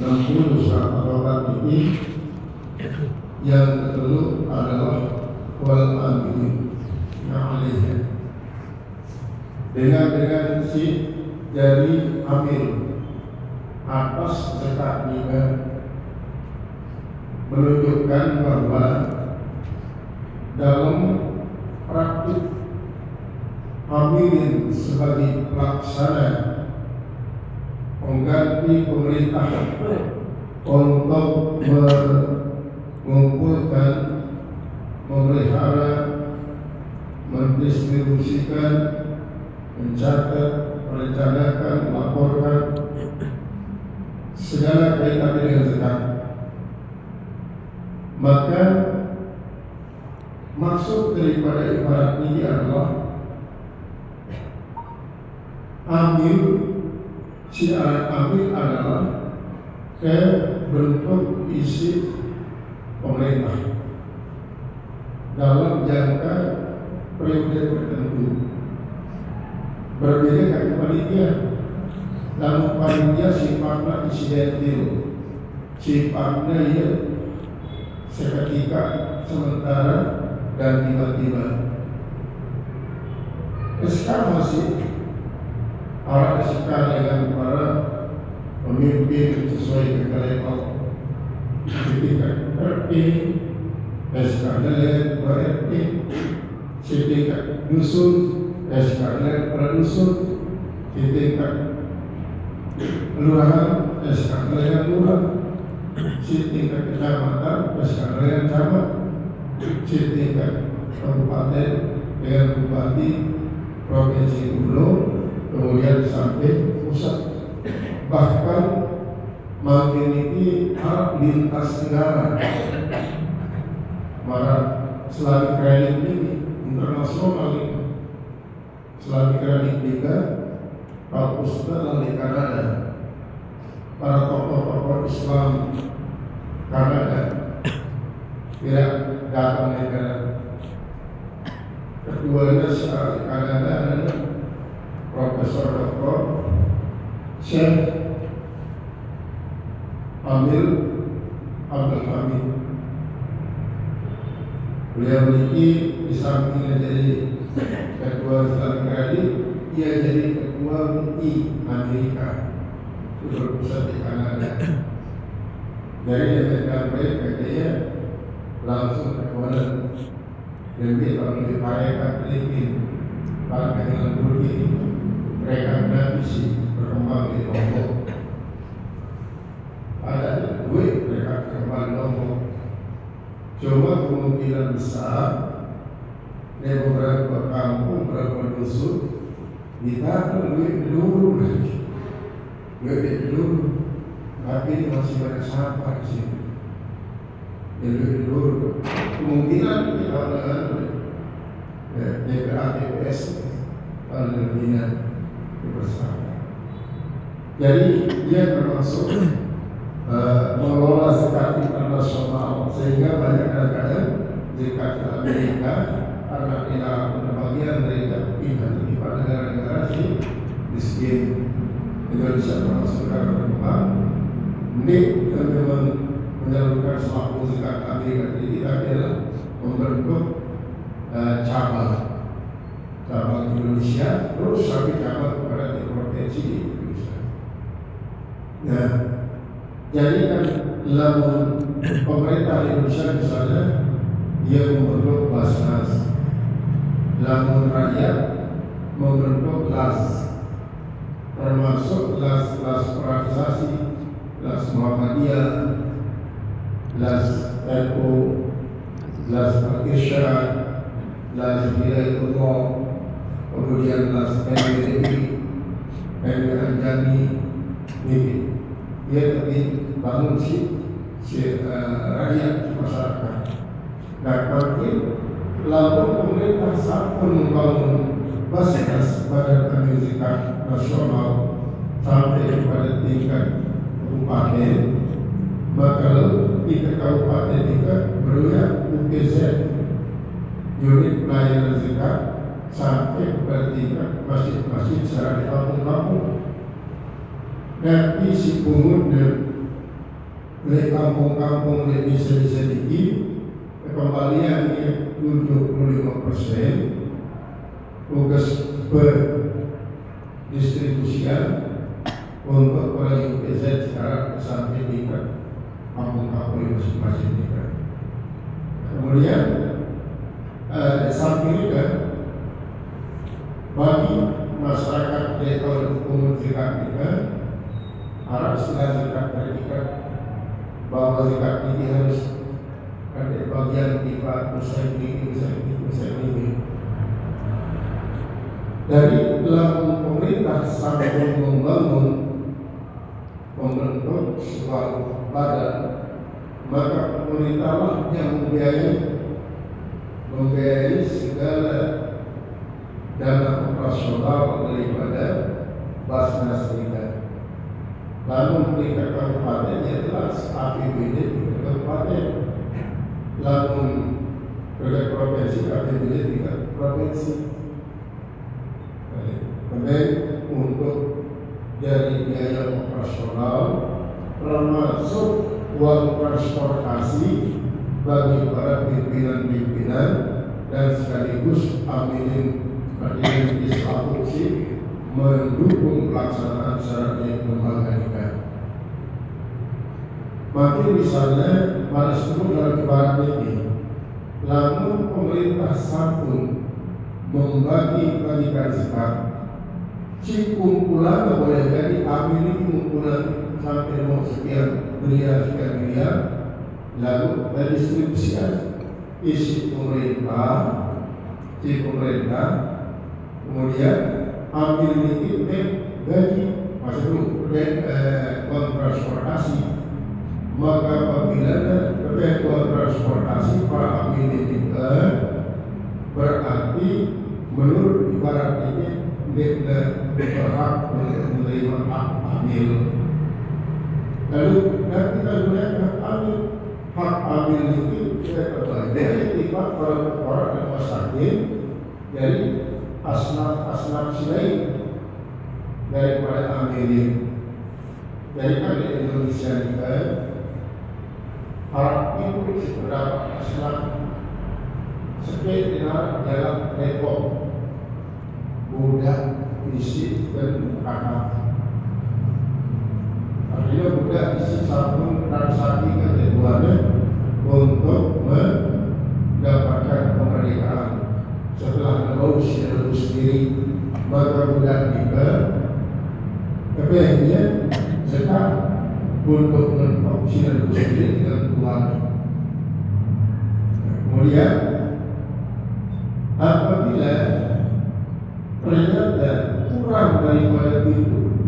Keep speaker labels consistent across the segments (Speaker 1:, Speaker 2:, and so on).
Speaker 1: 60 syafaqat ini. Yang kedua adalah wal amilin alaihi, dengan si dari amil atas zakat nikah, menunjukkan bahwa dalam praktik amilin sebagai pelaksana pengganti pemerintah untuk mengumpulkan, memelihara, mendistribusikan, mencatat, merencanakan, melaporkan segala kaitan dengan zakat. Maka maksud daripada ibarat ini adalah amil, si amil adalah bentuk isi pemerintah dalam jangka periode tertentu. Berbeda dengan panitia. Dalam panitia sifatnya insidental, sifatnya ya seketika, sementara, dan tiba-tiba. SK masih para SK dengan para pemimpin sesuai dengan level setingkat RT, SK dan RT, setingkat dusun, SK dan dusun, setingkat kelurahan, SK dan lurah, setingkat kecamatan, SK dan camat, setingkat kabupaten dengan bupati, provinsi Gubernur, kemudian sampai pusat. Bahkan makin ini harap lintas negara, malah Islamic Credit ini internasional ini, Islamic Credit juga kampusnya di Kanada, para tokoh-tokoh Islam Kanada tidak datang dari Kanada. Keduanya sekarang di Kanada adalah Profesor Dr. Syekh Amil Abdul Hamid. Beliau ini di samping jadi ketua Islamic Credit, ia jadi ketua MUI Amerika, berpusat di Kanada. Jadi dia baik katanya langsung ke kawanan lebih kalau dipakai Filipin, pakai dengan Turki, mereka nabisi berkembang di Lombok. Ada duit mereka berkembang di Lombok. Cuma kemungkinan besar di beberapa kampung, beberapa dusun ditaruh duit dulu lagi, duit dulu, tapi masih banyak sampah di sini. Jadi dulu kemungkinan kita dengan DPATPS pada lebihnya bersama. Jadi dia termasuk mengelola zakat internasional, sehingga banyak kadang-kadang zakat Amerika karena tidak ada bagian mereka pindah di negara-negara si miskin. Indonesia termasuk negara berkembang. Ini memang menyalurkan selaku zakat Amerika. Jadi kita adalah membentuk cabang Indonesia, terus sampai cabang kepada di provinsi di Indonesia. Nah, jadi kan lamun pemerintah Indonesia misalnya dia membentuk Basnas, lamun rakyat membentuk LAS, termasuk LAS organisasi, LAS Muhammadiyah, LAS NU, LAS Al-Irsyad, LAS Hidayatullah, kemudian LAS NWI, NW Anjani, ini dia tadi bangun si rakyat masyarakat. Nah, makin lalu pemerintah sampun membangun Basnas, Badan Amil Zakat Nasional, sampai pada tingkat kabupaten, maka tingkat kabupaten juga berulang UPZ, unit pelayanan zakat, sampai pada tingkat masjid-masjid secara di kampung-kampung. Nanti si pungut oleh kampung-kampung oleh desa-desa ini kembaliannya 75% tugas pendistribusian untuk para UPZ secara sampai tingkat kampung-kampung masing-masing tingkat. Kemudian samping itu bagi masyarakat di umum zakat kita harap istilah zakat berikat bahwa zakat ini harus ada bagian tiga usaha ini. Dari dalam pemerintah sampai membangun membentuk sebuah badan, maka pemerintahlah yang membiayai segala dana operasional daripada Basnas kita. Lalu tingkat kabupaten ya jelas APBD tingkat kabupaten, lalu tingkat provinsi APBD tingkat provinsi. Kemudian untuk dari biaya operasional termasuk uang transportasi bagi para pimpinan-pimpinan dan sekaligus amilin instruksi mendukung pelaksanaan syaratnya lembaga nikah. Makin misalnya pada sebelum dalam ibarat ini, namun pemerintah sampun membagi-bagikan zakat, si kumpulan boleh jadi ambil kumpulan sampai mau sekian miliar, lalu distribusikan isi pemerintah, kemudian ambil ini gaji masuk uang transportasi, maka apabila uang transportasi para ambil ini berarti menurut ibarat ini dia berhak menerima hak ambil. Lalu nanti kita gunakan ambil hak ambil ini kita terbagi dari tiga orang rumah sakit dari asnaf lain daripada ambil. Jadi kan di Indonesia kita harap itu seberapa asnaf sekitar dalam rekod budak isi dan kakak. Artinya budak isi sabun transaksi keduanya untuk mendapatkan kemerdekaan. Setelah negosiasi sendiri, maka budak kita kepengennya zakat untuk menopsikan sendiri dengan keluarga. Kemudian apabila ternyata kurang daripada itu,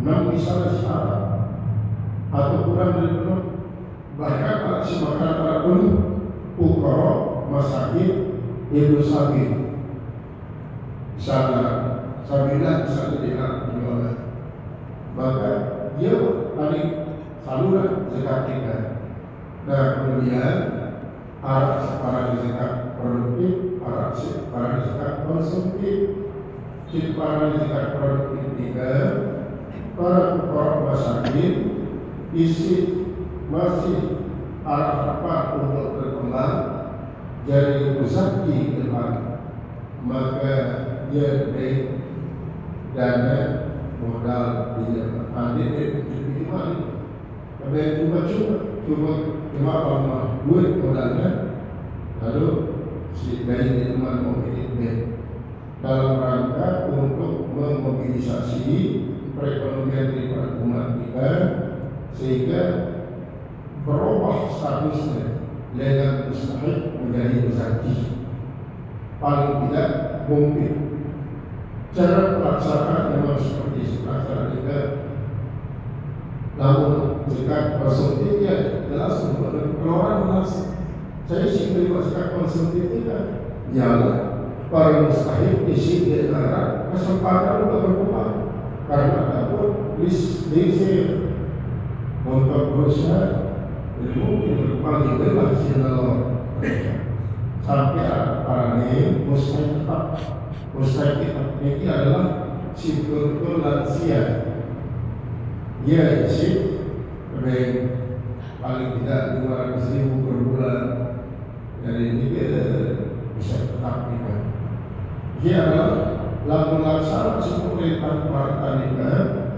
Speaker 1: misalnya syarat atau kurang daripada bahkan aksi makanan apapun ukara masakin ibu sabil misalnya sabilah misalnya tidak jualan, maka dia paling saluran zakat kita. Nah kemudian arah separah zakat produktif, arah separah zakat konsumtif, separah zakat produktif tiga para ukara masakin isi masih arah apa untuk berkembang jadi pusat di depan, maka dia dari dana modal di depan ini cuma apa duit modalnya, lalu si dari di teman mobil dalam rangka untuk memobilisasi perekonomian di umat kita sehingga berubah statusnya legal mustahil menjadi rezeki. Paling tidak mungkin cara pelaksanaan memang seperti pelaksanaan juga. Namun zakat konsumtifnya jelas untuk pengeluaran jelas. Saya sih terima zakat konsumtif tidak. Jangan para mustahil isi di negara kesempatan untuk berkembang karena takut lisir untuk berusaha. Jadi mungkin berkembang itulah sinar sampai para ini mustahil tetap ini adalah si betul lansia. Ia isi bank paling tidak 200.000 per bulan. Dari ini bisa tetap nikah. Dia adalah lagu laksana seperti tanpa nikah,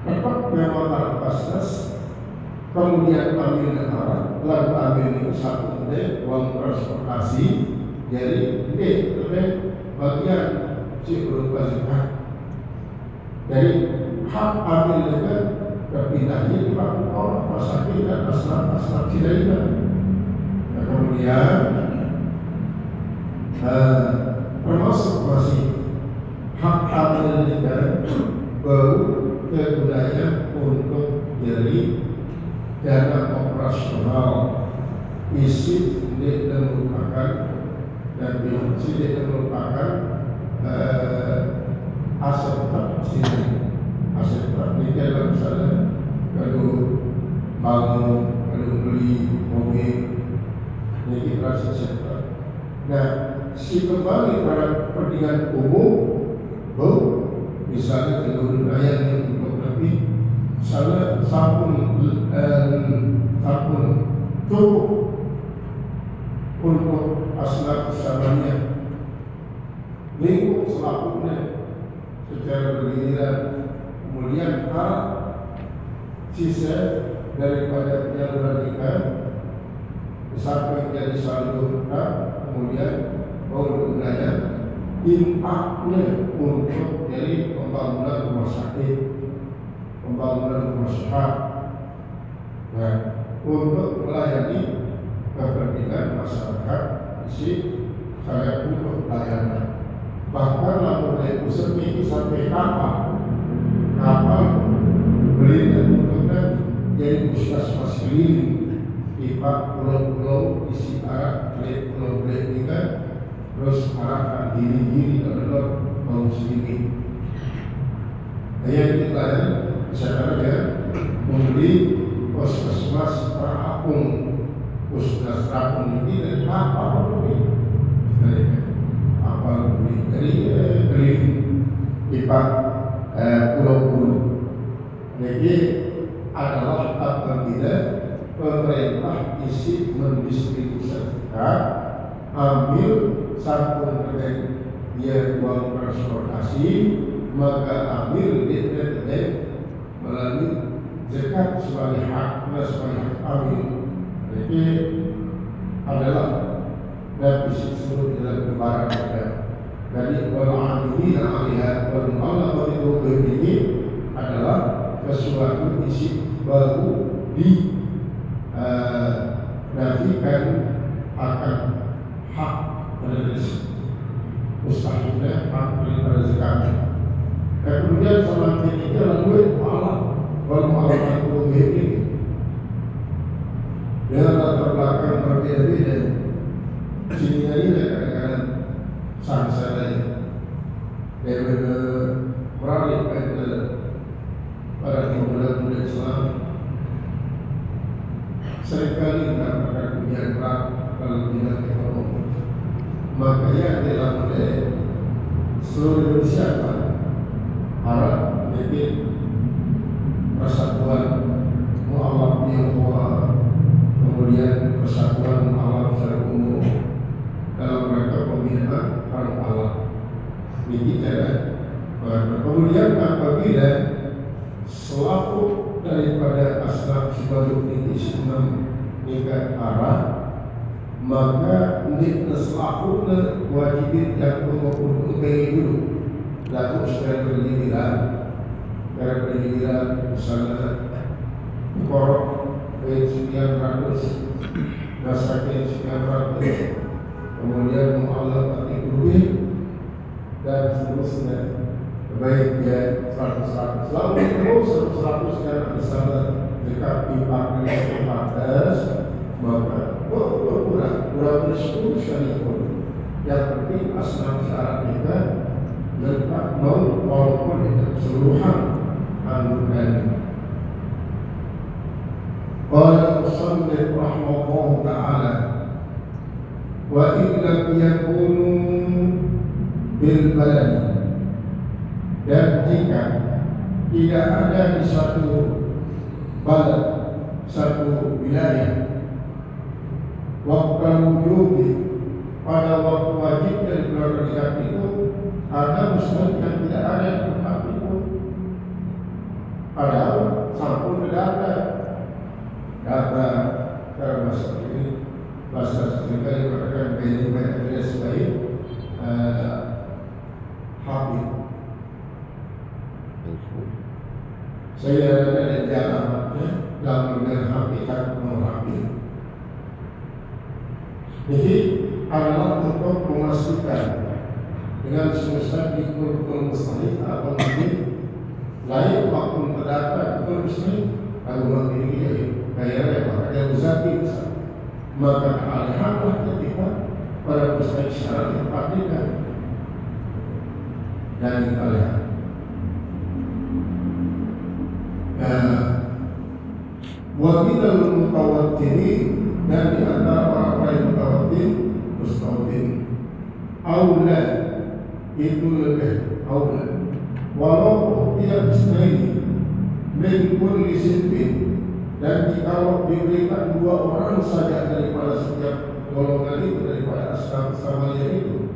Speaker 1: tetap memang kasnas, kemudian ambil negara, lalu ambil itu satu uang transportasi, jadi bagian si berupa zakat. Jadi hak ambil negara berpindahnya dipakai orang pasakit dan asnaf lainnya. Nah, kemudian termasuk masih hak ambil negara baru kegunaan untuk jadi dana operasional isi tidak merupakan dan isi tidak merupakan aset tetap ini adalah misalnya kalau bangun, kalau beli mobil ini kita aset tetap. Nah, si kembali pada kepentingan umum, misalnya kegunaan yang untuk lebih, misalnya sabun cukup untuk asnaf usamanya, lingkup selakunya secara bergiliran, kemudian sisa daripada penyaluran ikan sampai jadi saldo, kemudian kegunaan impaknya untuk jadi pembangunan rumah sakit, pembangunan rumah sehat, nah, untuk melayani kepentingan masyarakat isi saya untuk layanan. Bahkan lalu dari pusat ini sampai kapal beli dan untuknya jadi puskesmas keliling di pulau-pulau isi arah dari pulau Belitung, terus arahkan diri adalah mau sendiri. Yang kita misalnya membeli puskesmas terapung, puskesmas terapung ini dari apa lebih dari apa lebih dari pipa pulau-pulau. Jadi adalah apabila pemerintah isi mendistribusikan ambil satu dia uang transportasi, maka ambil dia melalui zakat sebagai hak amil. Jadi adalah dan disebut dalam barang kita. Jadi al-amilina 'alaiha wa Allah itu ini adalah sesuatu isi baru nafikan akan hak mustahilnya hak daripada zakat. Kemudian semakin ini lalu Allah bermuamalah ini dengan latar belakang berbeda-beda. Sini ini kadang-kadang sangsa lain daripada beralih pada pemuda-pemuda Islam seringkali mendapatkan ujian berat kalau tidak ekonomi. Makanya dalam seluruh Indonesia harap bikin persatuan mu'alaf Tionghoa, kemudian persatuan mu'alaf secara umum dalam rangka pembinaan orang Allah. Ini cara. Kemudian apabila selaku daripada asnaf sebagai Islam nikah arah, maka nikah selaku wajib yang untuk dulu lalu secara bergiliran, misalnya korok sekian ratus, masakin sekian ratus, kemudian mu'alaf lebih dan seterusnya. Baik ya 100 lalu terus 100 karena misalnya dekat pipa yang atas, maka kurang 10 sekalipun. Yang penting asnaf syarat kita lengkap walaupun tidak keseluruhan anggota. Qala musannif rahimahullah ta'ala wa in lam yakunu bil balad, dan jika tidak ada di satu balad satu wilayah. Waktu wujud pada waktu wajib dari keluarga zakat itu ada muslim yang tidak ada yang berhak itu. Padahal sampun data termasuk ini bahasa Sunda dikatakan dia sebagai habib. Saya ada di alamatnya dalam dengan hakikat habib. Jadi adalah untuk memastikan dengan semesta betul mustahil atau mungkin lain waktu terdata betul mustahil kalau ini kaya ada uzaki maka alhamdulillah ketika pada mustahil syarat dipastikan dan kalian wabidah mutawatirin dan di antara orang-orang yang mutawatir mustawtin aula itu lebih aula walau tidak bisnaini min kulli sinfin dan jikalau diberikan dua orang saja daripada setiap golongan itu daripada asal-asalnya itu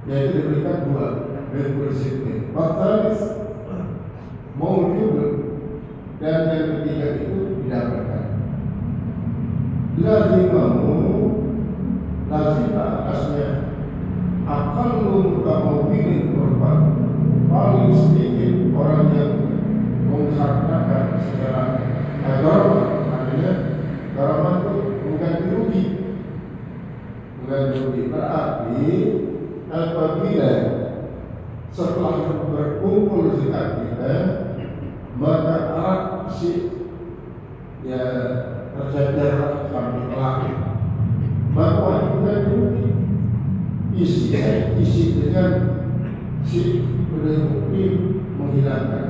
Speaker 1: yaitu diberikan dua min kulli sinfin watalis mau juga dan yang ketiga itu didapatkan lazim atasnya akan mutawawilin korban paling sedikit orang yang menghartakan secara agama artinya garaman itu mengganti rugi berarti apabila setelah berkumpul zakat kita maka aksi ya terjadi sampai kelak maka wajibkan rugi isi dengan si bukti menghilangkan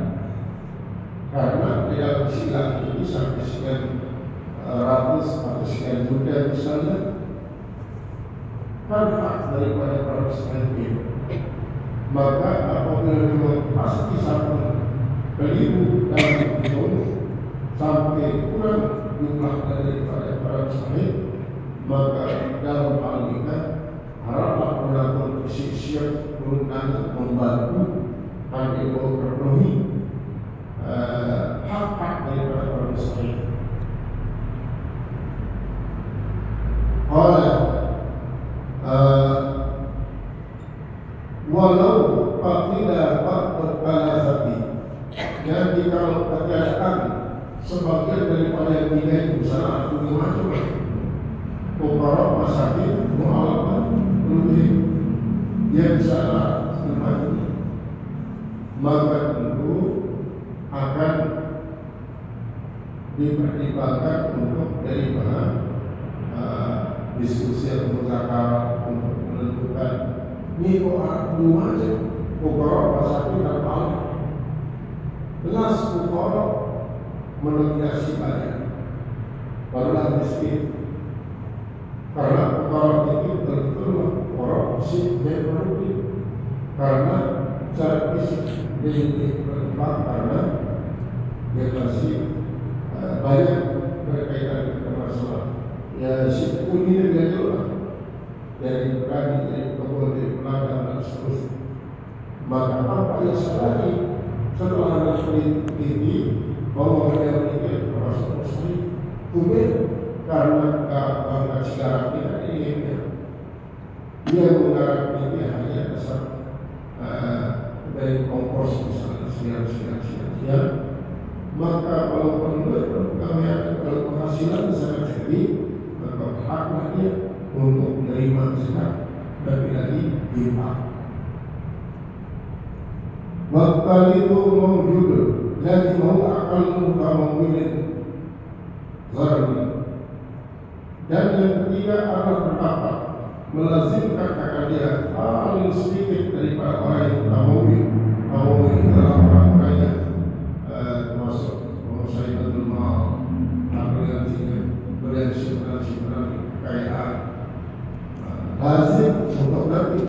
Speaker 1: karena di dalam silang ini sampai sekian ratus atau sekian juta misalnya kan hak daripada para muslimin maka apabila dia pasti sampai keliru dalam itu sampai kurang jumlah daripada para muslimin maka dalam hal ini haraplah melakukan siap untuk membantu agar terpenuhi hak-hak daripada para muslimin. Walau tidak berbalasati dan jika terjadikan sebagian daripada yang tiga itu misalnya aku macam Uparok masakin mu'alaman lebih dia bisa semacam maka tentu akan dipertimbangkan untuk dari bahan diskusi atau muzakarah untuk menentukan ini kok aku macam Uparok masakin dan malam jelas Uparok mendominasi banyak barulah miskin karena orang itu betul orang fisik dan ekonomi karena secara fisik dia berkembang karena dia masih banyak berkaitan dengan masalah ya siapapun ini dia juga dari berani dari kebun dari ladang dan seterusnya maka apa yang lagi setelah ada tinggi bahwa dia berpikir termasuk muslim kemudian karena bangga sekarang tidak inginnya dia menggarap ini hanya dasar dari kompos misalnya sekian maka kalau perlu kalau penghasilan sangat tinggi maka haklah dia untuk menerima zakat tapi lagi infak waktu itu mewujud dan mau akal mutawawilin gharbi dan yang ketiga adalah berapa melazimkan kakak dia paling sedikit daripada orang